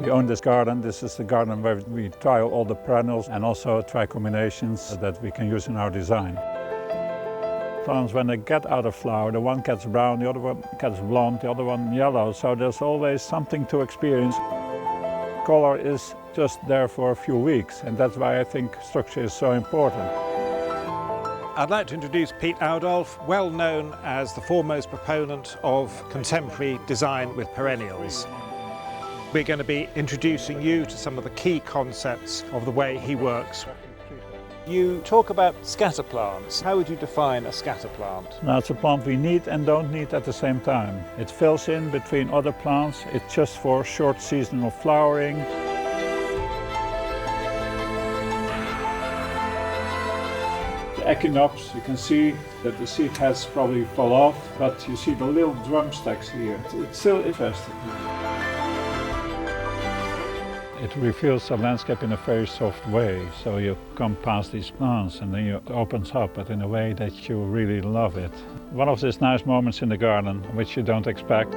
We own this garden. This is the garden where we try all the perennials and also try combinations that we can use in our design. Plants, when they get out of flower, the one gets brown, the other one gets blonde, the other one yellow, so there's always something to experience. Color is just there for a few weeks, and that's why I think structure is so important. I'd like to introduce Piet Oudolf, well known as the foremost proponent of contemporary design with perennials. We're going to be introducing you to some of the key concepts of the way he works. You talk about scatter plants. How would you define a scatter plant? Now, it's a plant we need and don't need at the same time. It fills in between other plants. It's just for short seasonal flowering. The echinops, you can see that the seed has probably fall off, but you see the little drumsticks here. It's still interesting. It reveals the landscape in a very soft way, so you come past these plants and then it opens up, but in a way that you really love it. One of these nice moments in the garden which you don't expect.